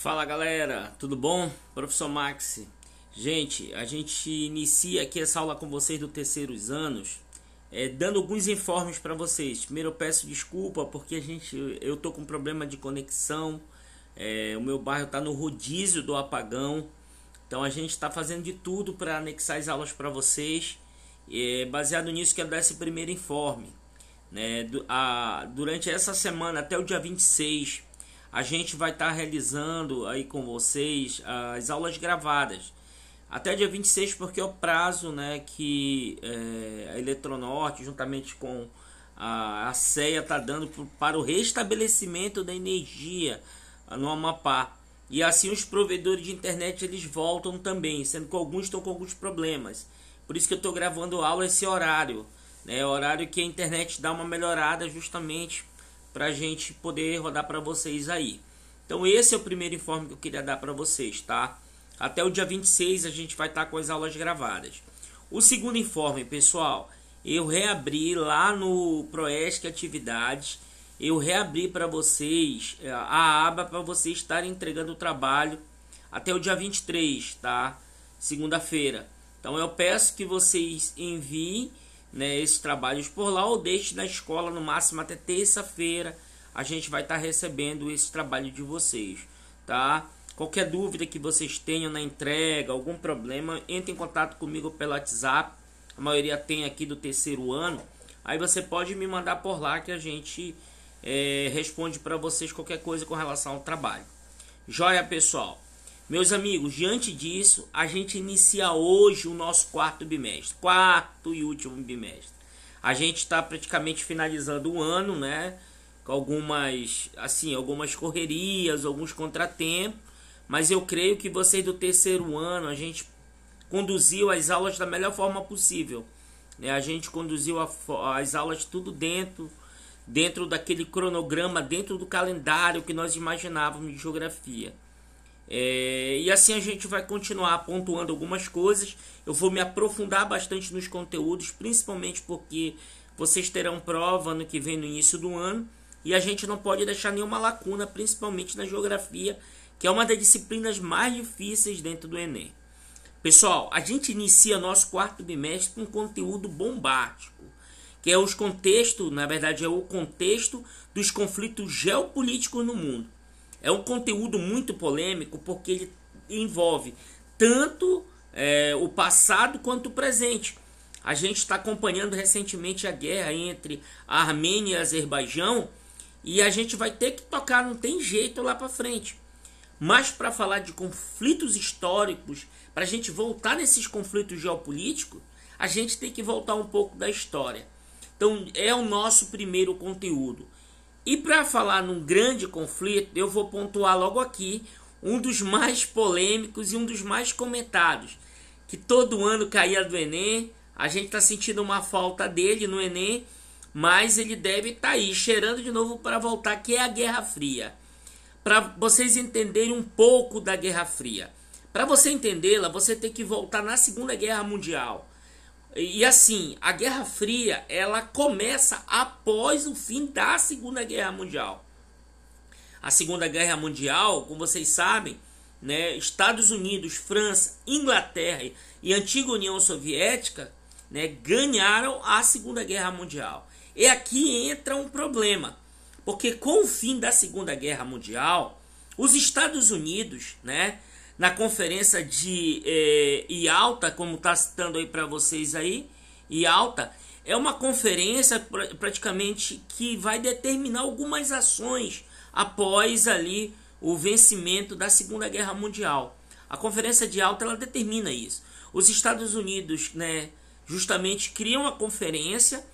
Fala galera, tudo bom? Professor Maxi. Gente, a gente inicia aqui essa aula com vocês do terceiros anos, dando alguns informes para vocês. Primeiro eu peço desculpa porque eu tô com problema de conexão, o meu bairro tá no rodízio do apagão, então a gente está fazendo de tudo para anexar as aulas para vocês. Baseado nisso, quero dar esse primeiro informe. Durante essa semana, até o dia 26, a gente vai estar realizando aí com vocês as aulas gravadas. Até dia 26, porque é o prazo, que a Eletronorte, juntamente com a CEA, está dando para o restabelecimento da energia no Amapá. E assim os provedores de internet eles voltam também, sendo que alguns estão com alguns problemas. Por isso que eu estou gravando aula esse horário. Horário que a internet dá uma melhorada justamente para a gente poder rodar para vocês aí. Então esse é o primeiro informe que eu queria dar para vocês, tá? Até o dia 26 a gente vai estar com as aulas gravadas. O segundo informe, pessoal, eu reabri lá no Proesc Atividades, eu reabri para vocês a aba para vocês estarem entregando o trabalho até o dia 23, tá? Segunda-feira. Então eu peço que vocês enviem esses trabalhos por lá ou deixe na escola no máximo até terça-feira. A gente vai estar recebendo esse trabalho de vocês, tá? Qualquer dúvida que vocês tenham na entrega, algum problema, entre em contato comigo pelo WhatsApp. A maioria tem aqui do terceiro ano. Aí você pode me mandar por lá que a gente responde para vocês qualquer coisa com relação ao trabalho. Joia, pessoal? Meus amigos, diante disso, a gente inicia hoje o nosso quarto bimestre, quarto e último bimestre. A gente está praticamente finalizando o ano, com algumas correrias, alguns contratempos, mas eu creio que vocês do terceiro ano, a gente conduziu as aulas da melhor forma possível. A gente conduziu as aulas tudo dentro daquele cronograma, dentro do calendário que nós imaginávamos de geografia. E assim a gente vai continuar pontuando algumas coisas. Eu vou me aprofundar bastante nos conteúdos, principalmente porque vocês terão prova ano que vem no início do ano, e a gente não pode deixar nenhuma lacuna, principalmente na geografia, que é uma das disciplinas mais difíceis dentro do Enem. Pessoal, a gente inicia nosso quarto bimestre com um conteúdo bombástico, que é os contextos, na verdade é o contexto dos conflitos geopolíticos no mundo. É um conteúdo muito polêmico porque ele envolve tanto o passado quanto o presente. A gente está acompanhando recentemente a guerra entre a Armênia e Azerbaijão e a gente vai ter que tocar, não tem jeito lá para frente. Mas para falar de conflitos históricos, para a gente voltar nesses conflitos geopolíticos, a gente tem que voltar um pouco da história. Então é o nosso primeiro conteúdo. E para falar num grande conflito, eu vou pontuar logo aqui um dos mais polêmicos e um dos mais comentados, que todo ano caía do Enem. A gente está sentindo uma falta dele no Enem, mas ele deve estar aí, cheirando de novo para voltar, que é a Guerra Fria. Para vocês entenderem um pouco da Guerra Fria. Para você entendê-la, você tem que voltar na Segunda Guerra Mundial. E assim, a Guerra Fria, ela começa após o fim da Segunda Guerra Mundial. A Segunda Guerra Mundial, como vocês sabem, Estados Unidos, França, Inglaterra e antiga União Soviética, ganharam a Segunda Guerra Mundial. E aqui entra um problema, porque com o fim da Segunda Guerra Mundial, os Estados Unidos, na conferência de Yalta, como está citando aí para vocês aí, Yalta é uma conferência praticamente que vai determinar algumas ações após ali o vencimento da Segunda Guerra Mundial. A conferência de Yalta ela determina isso. Os Estados Unidos, justamente criam a conferência,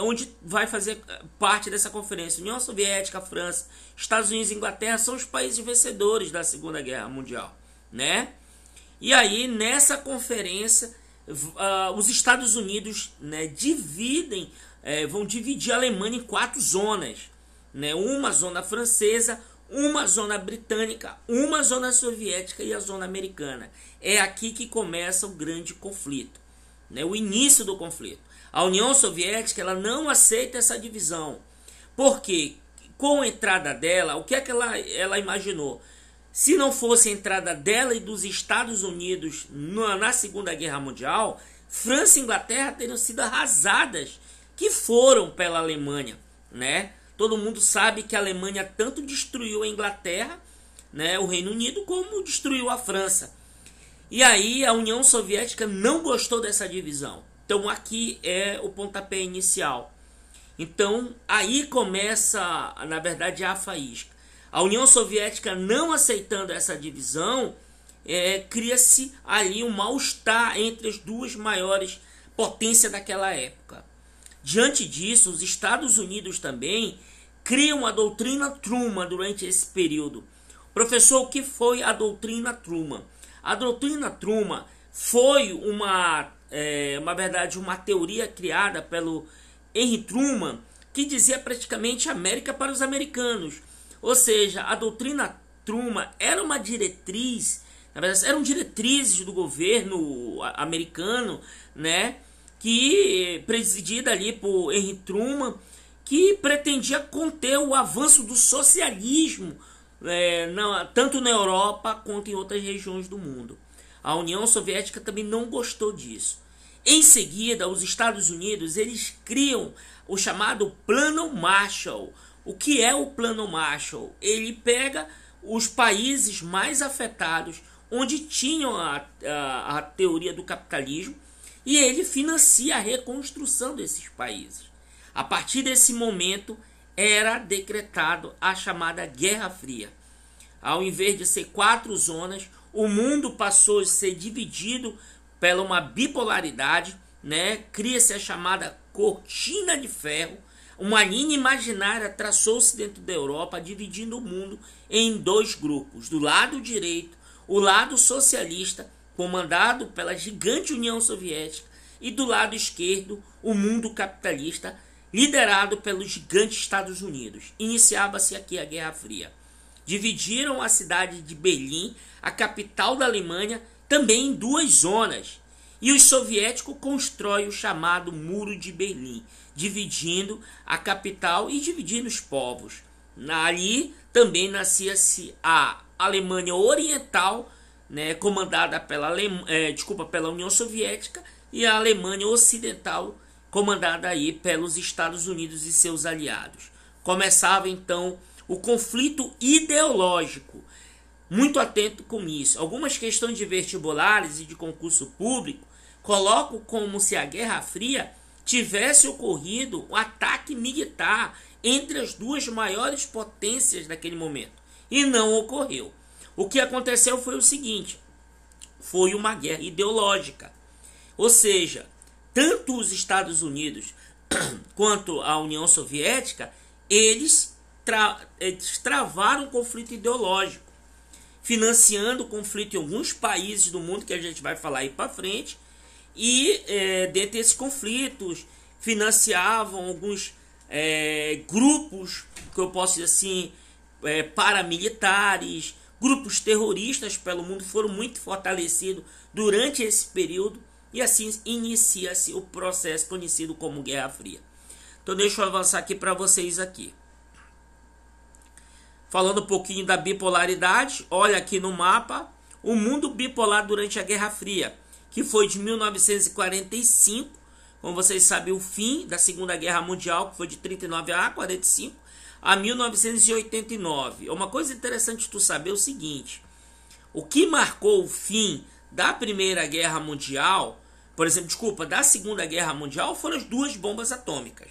onde vai fazer parte dessa conferência União Soviética, França, Estados Unidos e Inglaterra são os países vencedores da Segunda Guerra Mundial. E aí nessa conferência os Estados Unidos vão dividir a Alemanha em 4 zonas, uma zona francesa, uma zona britânica, uma zona soviética e a zona americana. É aqui que começa o grande conflito, o início do conflito. A União Soviética ela não aceita essa divisão, porque com a entrada dela, o que é que ela imaginou? se não fosse a entrada dela e dos Estados Unidos na Segunda Guerra Mundial, França e Inglaterra teriam sido arrasadas, que foram pela Alemanha, né? Todo mundo sabe que a Alemanha tanto destruiu a Inglaterra, né, o Reino Unido, como destruiu a França. E aí a União Soviética não gostou dessa divisão. Então aqui é o pontapé inicial. Então aí começa, na verdade, a faísca. A União Soviética não aceitando essa divisão, cria-se ali um mal-estar entre as duas maiores potências daquela época. Diante disso, os Estados Unidos também criam a doutrina Truman durante esse período. Professor, o que foi a doutrina Truman? A doutrina Truman foi uma teoria criada pelo Henry Truman, que dizia praticamente América para os americanos. Ou seja, a doutrina Truman era uma diretriz, na verdade, eram diretrizes do governo americano, né, que presidida ali por Henry Truman, que pretendia conter o avanço do socialismo, tanto na Europa quanto em outras regiões do mundo. A União Soviética também não gostou disso. Em seguida, os Estados Unidos eles criam o chamado Plano Marshall. O que é o Plano Marshall? Ele pega os países mais afetados, onde tinham a teoria do capitalismo, e ele financia a reconstrução desses países. A partir desse momento, era decretado a chamada Guerra Fria. Ao invés de ser 4 zonas, o mundo passou a ser dividido pela uma bipolaridade, né? Cria-se a chamada Cortina de Ferro. Uma linha imaginária traçou-se dentro da Europa, dividindo o mundo em 2 grupos. Do lado direito, o lado socialista, comandado pela gigante União Soviética, e do lado esquerdo, o mundo capitalista, liderado pelos gigantes Estados Unidos. Iniciava-se aqui a Guerra Fria. Dividiram a cidade de Berlim, a capital da Alemanha, também em 2 zonas. E os soviéticos constroem o chamado Muro de Berlim, dividindo a capital e dividindo os povos. Ali também nascia-se a Alemanha Oriental, né, comandada pela União Soviética, e a Alemanha Ocidental, comandada aí pelos Estados Unidos e seus aliados. Começava então o conflito ideológico. Muito atento com isso. Algumas questões de vestibulares e de concurso público colocam como se a Guerra Fria tivesse ocorrido um ataque militar entre as 2 maiores potências daquele momento. E não ocorreu. O que aconteceu foi o seguinte: foi uma guerra ideológica. Ou seja, tanto os Estados Unidos quanto a União Soviética, eles travaram um conflito ideológico, financiando o conflito em alguns países do mundo, que a gente vai falar aí para frente, e dentre esses conflitos financiavam alguns grupos, que eu posso dizer assim, paramilitares, grupos terroristas pelo mundo foram muito fortalecidos durante esse período, e assim inicia-se o processo conhecido como Guerra Fria. Então deixa eu avançar aqui para vocês aqui. Falando um pouquinho da bipolaridade, olha aqui no mapa, o mundo bipolar durante a Guerra Fria, que foi de 1945, como vocês sabem, o fim da Segunda Guerra Mundial, que foi de 39 a 45, a 1989. Uma coisa interessante tu saber é o seguinte: o que marcou o fim da Primeira Guerra Mundial, da Segunda Guerra Mundial, foram as 2 bombas atômicas.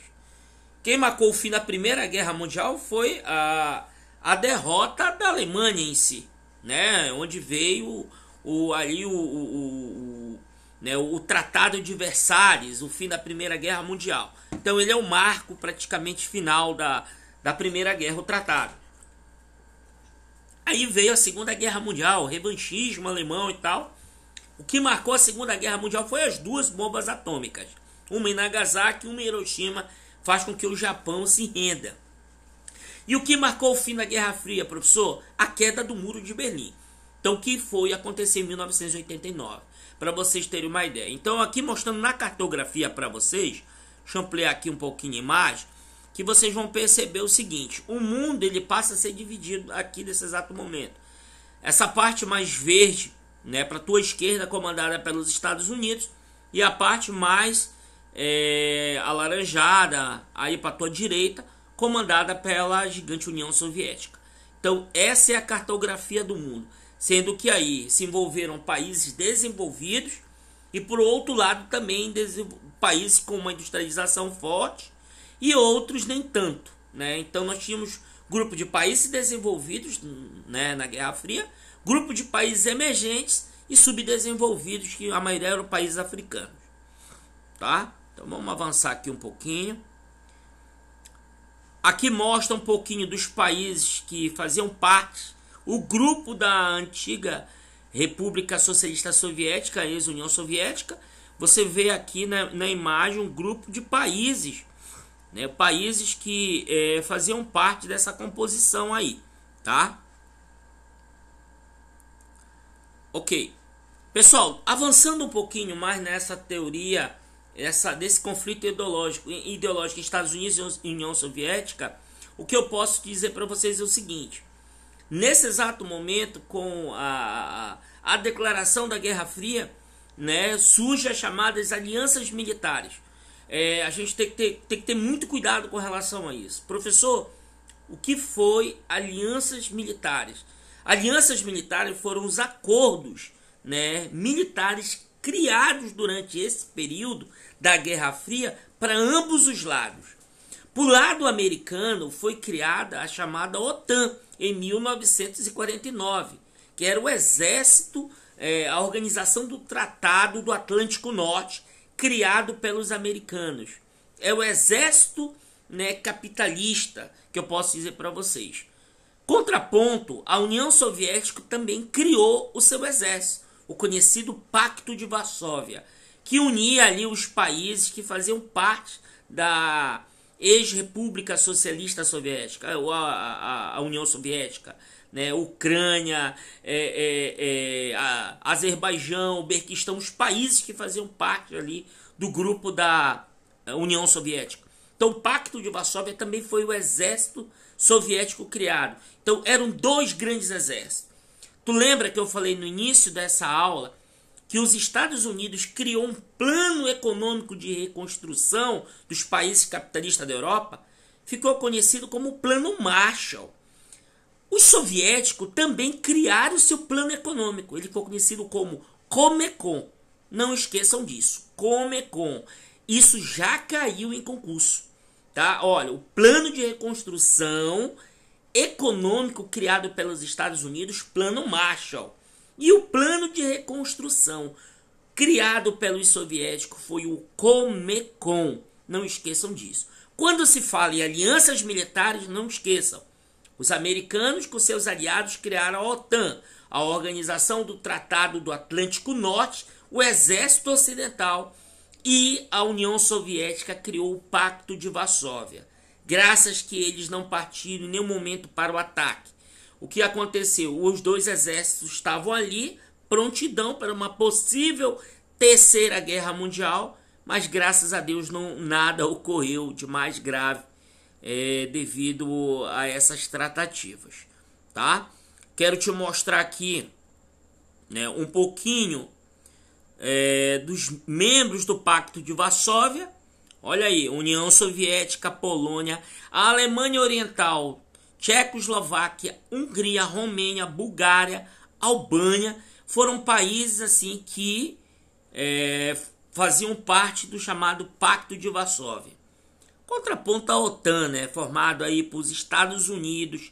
Quem marcou o fim da Primeira Guerra Mundial foi a derrota da Alemanha em si, né? Onde veio o Tratado de Versalhes, o fim da Primeira Guerra Mundial. Então ele é o marco praticamente final da Primeira Guerra, o tratado. Aí veio a Segunda Guerra Mundial, o revanchismo alemão e tal. O que marcou a Segunda Guerra Mundial foi as 2 bombas atômicas. Uma em Nagasaki e uma em Hiroshima, faz com que o Japão se renda. E o que marcou o fim da Guerra Fria, professor? A queda do Muro de Berlim. Então, o que foi acontecer em 1989? Para vocês terem uma ideia. Então, aqui mostrando na cartografia para vocês, deixa eu ampliar aqui um pouquinho a imagem, que vocês vão perceber o seguinte: o mundo ele passa a ser dividido aqui nesse exato momento. essa parte mais verde, né, para a tua esquerda, comandada pelos Estados Unidos, e a parte mais alaranjada aí para a tua direita, comandada pela gigante União Soviética. Então essa é a cartografia do mundo, sendo que aí se envolveram países desenvolvidos e por outro lado também países com uma industrialização forte e outros nem tanto, né? Então nós tínhamos grupo de países desenvolvidos, né, na Guerra Fria, grupo de países emergentes e subdesenvolvidos, que a maioria eram países africanos, tá? Então vamos avançar aqui um pouquinho. Aqui mostra um pouquinho dos países que faziam parte, o grupo da antiga República Socialista Soviética, ex-União Soviética. Você vê aqui na imagem um grupo de países, né, países que faziam parte dessa composição aí, tá? Ok. Pessoal, avançando um pouquinho mais nessa teoria, desse conflito ideológico Estados Unidos e União Soviética, o que eu posso dizer para vocês é o seguinte: nesse exato momento, com a declaração da Guerra Fria, né, surge as chamadas alianças militares. A gente tem que ter muito cuidado com relação a isso. Professor, o que foi alianças militares? Alianças militares foram os acordos, né, militares criados durante esse período da Guerra Fria para ambos os lados. Por lado americano foi criada a chamada OTAN em 1949, que era o exército, a organização do Tratado do Atlântico Norte, criado pelos americanos. É o exército, né, capitalista, que eu posso dizer para vocês. Contraponto, a União Soviética também criou o seu exército, o conhecido Pacto de Varsóvia, que unia ali os países que faziam parte da ex-República Socialista Soviética, a União Soviética, né, Ucrânia, Azerbaijão, Uzbequistão, os países que faziam parte ali do grupo da União Soviética. Então o Pacto de Varsóvia também foi o exército soviético criado. Então eram dois grandes exércitos. Tu lembra que eu falei no início dessa aula que os Estados Unidos criou um plano econômico de reconstrução dos países capitalistas da Europa? Ficou conhecido como o Plano Marshall. Os soviéticos também criaram seu plano econômico. Ele ficou conhecido como Comecon. Não esqueçam disso. Comecon. Isso já caiu em concurso, tá? Olha, o plano de reconstrução econômico criado pelos Estados Unidos, Plano Marshall. E o plano de reconstrução criado pelos soviéticos foi o Comecon. Não esqueçam disso. Quando se fala em alianças militares, não esqueçam. Os americanos, com seus aliados, criaram a OTAN, a Organização do Tratado do Atlântico Norte, o Exército Ocidental, e a União Soviética criou o Pacto de Varsóvia. Graças que eles não partiram em nenhum momento para o ataque. O que aconteceu? Os dois exércitos estavam ali, prontidão para uma possível terceira guerra mundial, mas graças a Deus nada ocorreu de mais grave devido a essas tratativas, tá? Quero te mostrar aqui, né, um pouquinho dos membros do Pacto de Varsóvia. Olha aí, União Soviética, Polônia, a Alemanha Oriental, Tchecoslováquia, Hungria, Romênia, Bulgária, Albânia, foram países assim que faziam parte do chamado Pacto de Varsóvia. Contraponto à OTAN, né, formado aí por Estados Unidos,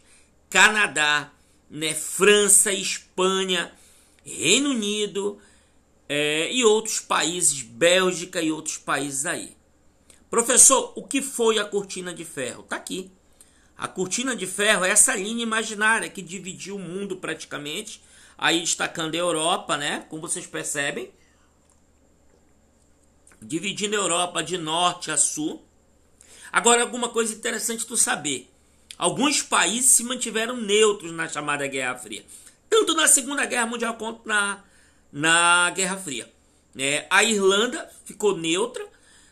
Canadá, né, França, Espanha, Reino Unido e outros países, Bélgica e outros países aí. Professor, o que foi a Cortina de Ferro? Tá aqui. A Cortina de Ferro é essa linha imaginária que dividiu o mundo praticamente, aí destacando a Europa, né, como vocês percebem, dividindo a Europa de norte a sul. Agora, alguma coisa interessante tu saber. Alguns países se mantiveram neutros na chamada Guerra Fria, tanto na Segunda Guerra Mundial quanto na Guerra Fria. A Irlanda ficou neutra,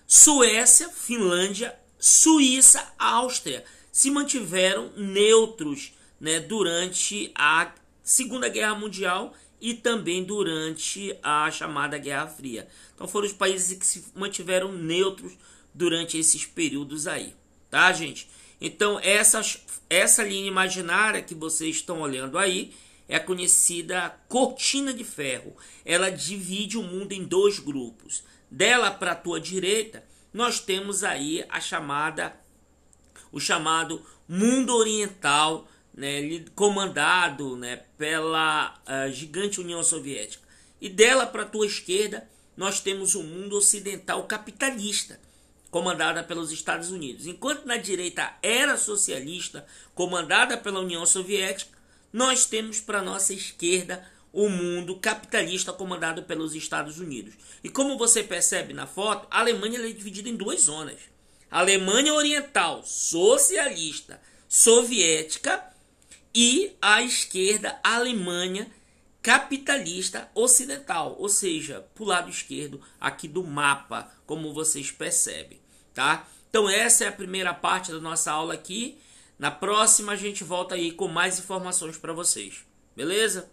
Suécia, Finlândia, Suíça, Áustria se mantiveram neutros, né, durante a Segunda Guerra Mundial e também durante a chamada Guerra Fria. Então foram os países que se mantiveram neutros durante esses períodos aí, tá, gente? Então essa linha imaginária que vocês estão olhando aí é a conhecida cortina de ferro. Ela divide o mundo em dois grupos. Dela para a tua direita, nós temos aí o chamado mundo oriental, né, comandado, né, pela gigante União Soviética. E dela para a tua esquerda, nós temos o mundo ocidental capitalista, comandada pelos Estados Unidos. Enquanto na direita era socialista, comandada pela União Soviética, nós temos para nossa esquerda o mundo capitalista comandado pelos Estados Unidos. E como você percebe na foto, a Alemanha é dividida em duas zonas. A Alemanha Oriental, socialista, soviética, e à esquerda, a Alemanha capitalista ocidental, ou seja, para o lado esquerdo aqui do mapa, como vocês percebem, tá? Então essa é a primeira parte da nossa aula aqui. Na próxima a gente volta aí com mais informações para vocês, beleza?